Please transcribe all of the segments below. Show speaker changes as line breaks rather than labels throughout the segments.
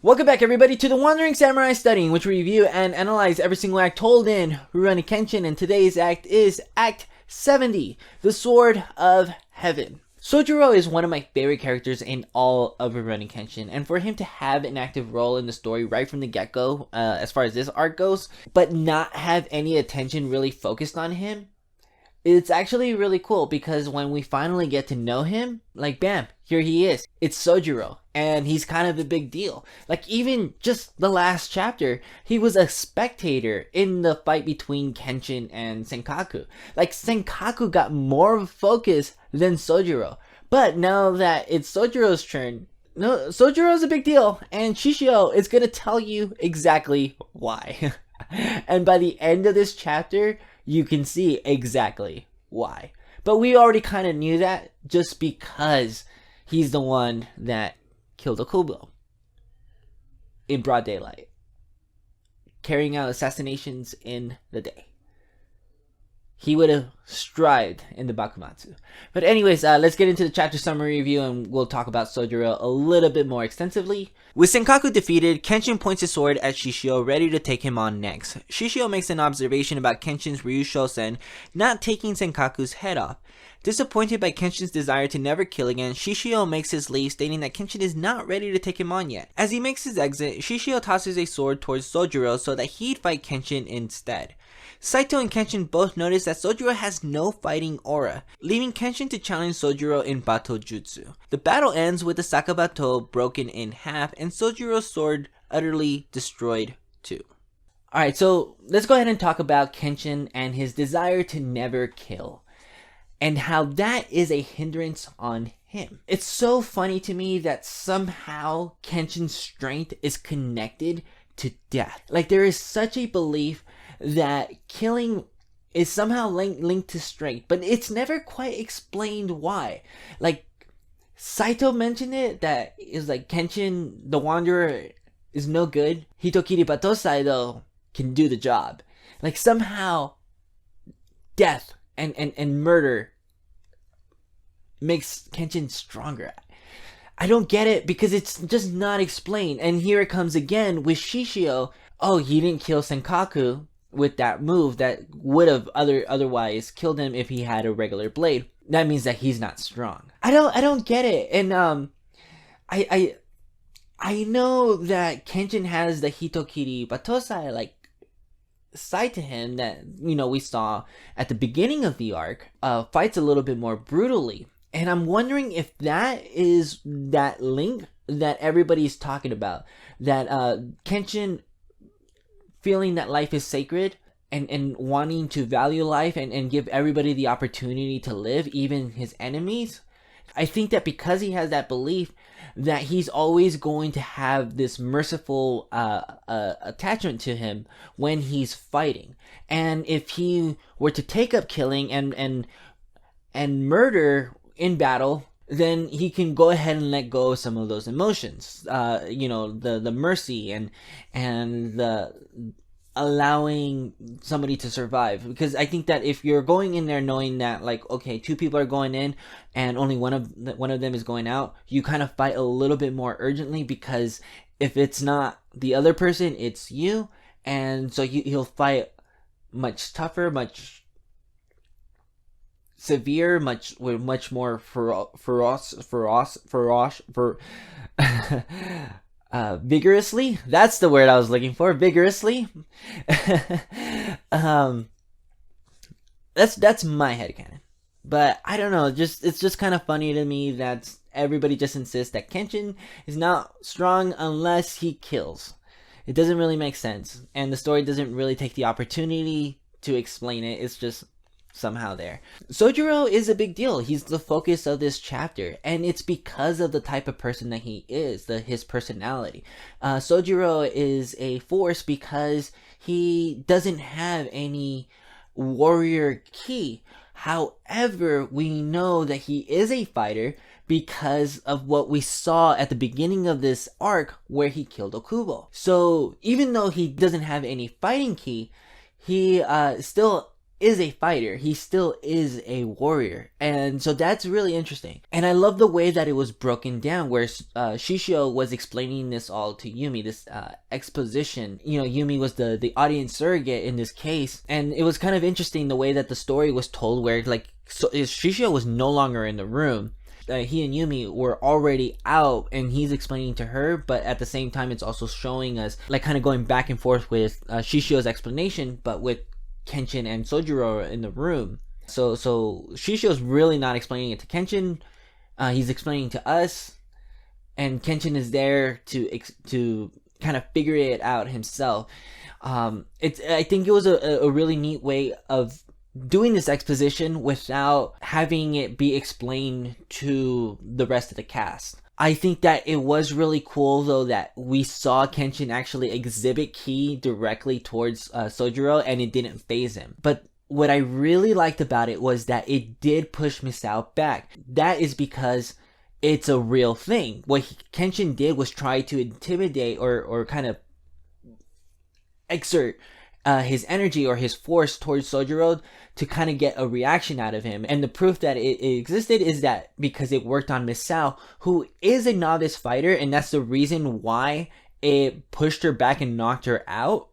Welcome back everybody to the Wandering Samurai Study, in which we review and analyze every single act told in Rurouni Kenshin, and today's act is Act 70, The Sword of Heaven. Sojiro is one of my favorite characters in all of Rurouni Kenshin, and for him to have an active role in the story right from the get-go, as far as this arc goes, but not have any attention really focused on him, it's actually really cool, because when we finally get to know him, like bam, here he is. It's Sojiro, and he's kind of a big deal. Like even just the last chapter, he was a spectator in the fight between Kenshin and Senkaku. Like Senkaku got more of a focus than Sojiro. But now that it's Sojiro's turn, no, Sojiro's a big deal, and Shishio is gonna tell you exactly why. And by the end of this chapter, you can see exactly why. But we already kind of knew that just because he's the one that killed Okubo in broad daylight, carrying out assassinations in the day. He would have strived in the Bakumatsu. But anyways, let's get into the chapter summary review, and we'll talk about Sojiro a little bit more extensively. With Senkaku defeated, Kenshin points his sword at Shishio, ready to take him on next. Shishio makes an observation about Kenshin's Ryushosen not taking Senkaku's head off. Disappointed by Kenshin's desire to never kill again, Shishio makes his leave, stating that Kenshin is not ready to take him on yet. As he makes his exit, Shishio tosses a sword towards Sojiro so that he'd fight Kenshin instead. Saito and Kenshin both notice that Sojiro has no fighting aura, leaving Kenshin to challenge Sojiro in Bato Jutsu. The battle ends with the Sakabato broken in half and Sojiro's sword utterly destroyed too. Alright, so let's go ahead and talk about Kenshin and his desire to never kill, and how that is a hindrance on him. It's so funny to me that somehow Kenshin's strength is connected to death. Like there is such a belief that killing is somehow linked to strength, but it's never quite explained why. Like Saito mentioned it, that is like Kenshin the Wanderer is no good. Hitokiri Batosai though can do the job. Like somehow death and murder makes Kenshin stronger. I don't get it, because it's just not explained. And here it comes again with Shishio. Oh, he didn't kill Senkaku with that move that would have otherwise killed him if he had a regular blade. That means that he's not strong. I don't get it. And I know that Kenshin has the Hitokiri Batosai like side to him that, you know, we saw at the beginning of the arc, fights a little bit more brutally. And I'm wondering if that is that link that everybody's talking about, that Kenshin feeling that life is sacred and wanting to value life and give everybody the opportunity to live, even his enemies. I think that because he has that belief, that he's always going to have this merciful attachment to him when he's fighting. And if he were to take up killing and murder in battle, then he can go ahead and let go of some of those emotions. You know, the mercy and the allowing somebody to survive. Because I think that if you're going in there knowing that, like, okay, two people are going in and only one of them is going out, you kind of fight a little bit more urgently, because if it's not the other person, it's you. And so he'll fight much tougher, much severe, much more vigorously. That's the word I was looking for. Vigorously. That's my headcanon. But I don't know. It's just kind of funny to me that everybody just insists that Kenshin is not strong unless he kills. It doesn't really make sense, and the story doesn't really take the opportunity to explain it. It's just somehow there. Sojiro is a big deal. He's the focus of this chapter, and it's because of the type of person that he is, his personality. Sojiro is a force because he doesn't have any warrior ki. However, we know that he is a fighter because of what we saw at the beginning of this arc where he killed Okubo. So even though he doesn't have any fighting ki, he still is a fighter. He still is a warrior. And so that's really interesting. And I love the way that it was broken down, where Shishio was explaining this all to Yumi, this exposition. You know, Yumi was the audience surrogate in this case. And it was kind of interesting the way that the story was told, where like Shishio was no longer in the room. He and Yumi were already out, and he's explaining to her, but at the same time it's also showing us like kind of going back and forth with Shishio's explanation, but with Kenshin and Sojiro in the room. So Shishio's really not explaining it to Kenshin. He's explaining to us, and Kenshin is there to kind of figure it out himself. I think it was a really neat way of doing this exposition without having it be explained to the rest of the cast. I think that it was really cool, though, that we saw Kenshin actually exhibit ki directly towards Sojiro, and it didn't faze him. But what I really liked about it was that it did push Misao back. That is because it's a real thing. What Kenshin did was try to intimidate or kind of exert his energy or his force towards Sojiro to kind of get a reaction out of him. And the proof that it existed is that because it worked on Misao, who is a novice fighter, and that's the reason why it pushed her back and knocked her out.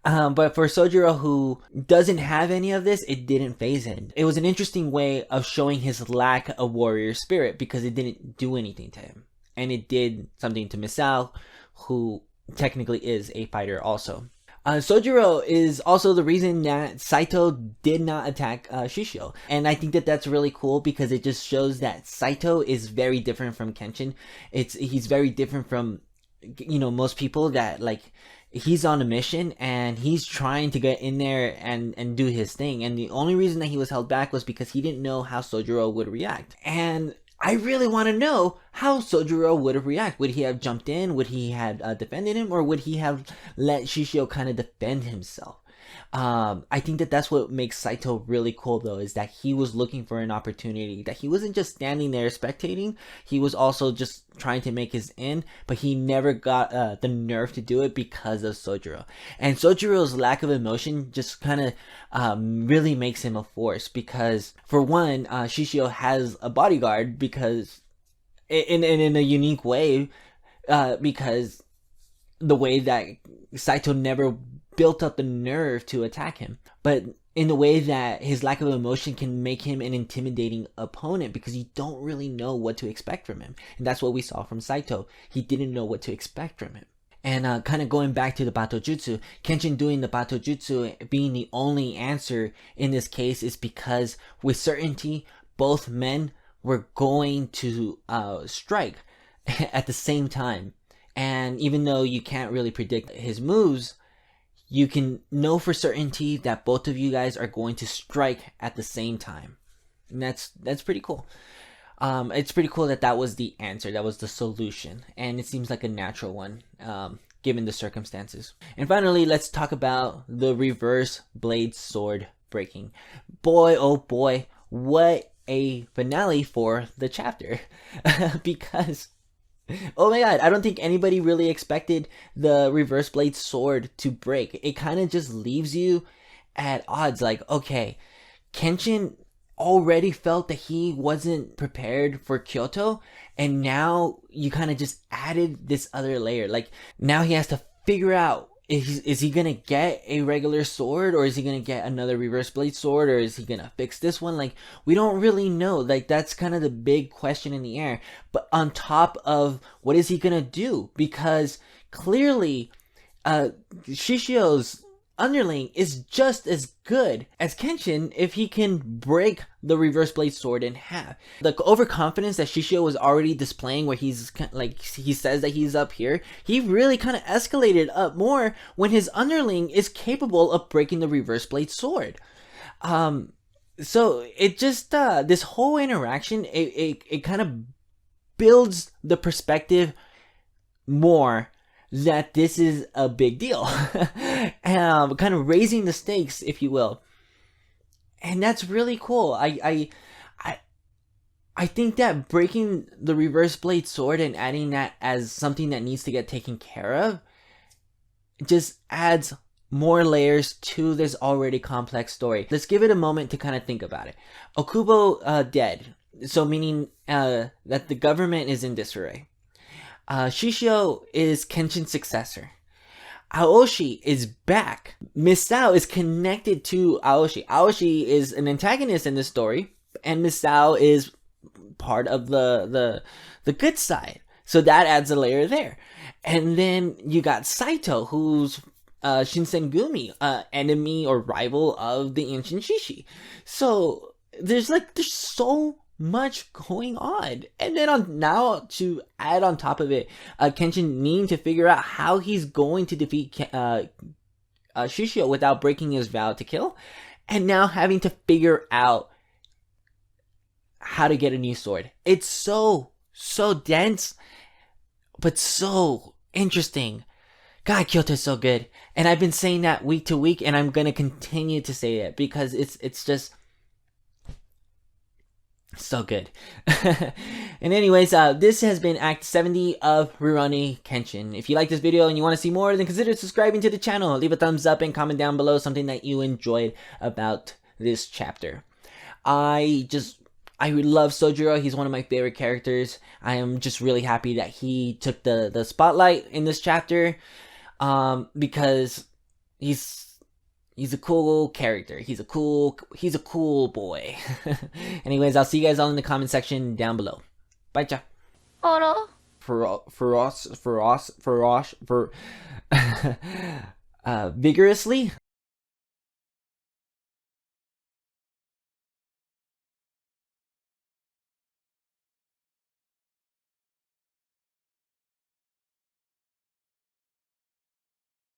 But for Sojiro, who doesn't have any of this, it didn't faze him. It was an interesting way of showing his lack of warrior spirit, because it didn't do anything to him. And it did something to Misao, who technically is a fighter also. Sojiro is also the reason that Saito did not attack Shishio. And I think that that's really cool, because it just shows that Saito is very different from Kenshin. He's very different from, you know, most people that, like, he's on a mission and he's trying to get in there and do his thing. And the only reason that he was held back was because he didn't know how Sojiro would react. And I really want to know how Sojiro would have reacted. Would he have jumped in? Would he have defended him? Or would he have let Shishio kind of defend himself? I think that that's what makes Saito really cool, though, is that he was looking for an opportunity, that he wasn't just standing there spectating. He was also just trying to make his in, but he never got the nerve to do it because of Sojiro. And Sojiro's lack of emotion just kind of really makes him a force, because for one, Shishio has a bodyguard, because in a unique way, because the way that Saito never built up the nerve to attack him, but in the way that his lack of emotion can make him an intimidating opponent, because you don't really know what to expect from him. And that's what we saw from Saito. He didn't know what to expect from him. And kind of going back to the Bato Jutsu, Kenshin doing the Bato Jutsu being the only answer in this case is because with certainty both men were going to strike at the same time. And even though you can't really predict his moves, you can know for certainty that both of you guys are going to strike at the same time. And that's pretty cool. It's pretty cool that was the answer, that was the solution. And it seems like a natural one, given the circumstances. And finally, let's talk about the reverse blade sword breaking. Boy, oh boy, what a finale for the chapter. Because, oh my god, I don't think anybody really expected the reverse blade sword to break. It kind of just leaves you at odds. Like, okay, Kenshin already felt that he wasn't prepared for Kyoto, and now you kind of just added this other layer. Like, now he has to figure out, is he gonna get a regular sword, or is he gonna get another reverse blade sword, or is he gonna fix this one? Like, we don't really know. Like, that's kind of the big question in the air. But on top of, what is he gonna do? Because clearly Shishio's underling is just as good as Kenshin if he can break the reverse blade sword in half. The overconfidence that Shishio was already displaying, where he's like, he says that he's up here, he really kind of escalated up more when his underling is capable of breaking the reverse blade sword. So it just this whole interaction, it kind of builds the perspective more that this is a big deal. Kind of raising the stakes, if you will. And that's really cool. I think that breaking the reverse blade sword and adding that as something that needs to get taken care of just adds more layers to this already complex story. Let's give it a moment to kind of think about it. Okubo dead, so meaning that the government is in disarray. Shishio is Kenshin's successor. Aoshi is back. Misao is connected to Aoshi. Aoshi is an antagonist in this story, and Misao is part of the good side. So that adds a layer there. And then you got Saito, who's Shinsengumi, enemy or rival of the ancient Shishi. So there's so much going on. And then now to add on top of it, Kenshin needing to figure out how he's going to defeat Shishio without breaking his vow to kill, and now having to figure out how to get a new sword. It's so dense, but so interesting. God, Kyoto is so good. And I've been saying that week to week, and I'm gonna continue to say it because it's just so good. And anyways, this has been Act 70 of Rurouni Kenshin. If you like this video and you want to see more, then consider subscribing to the channel. Leave a thumbs up and comment down below something that you enjoyed about this chapter. I love Sojiro. He's one of my favorite characters. I am just really happy that he took the spotlight in this chapter, because he's a cool character. He's a cool boy. Anyways, I'll see you guys all in the comment section down below. Bye, cha. Vigorously.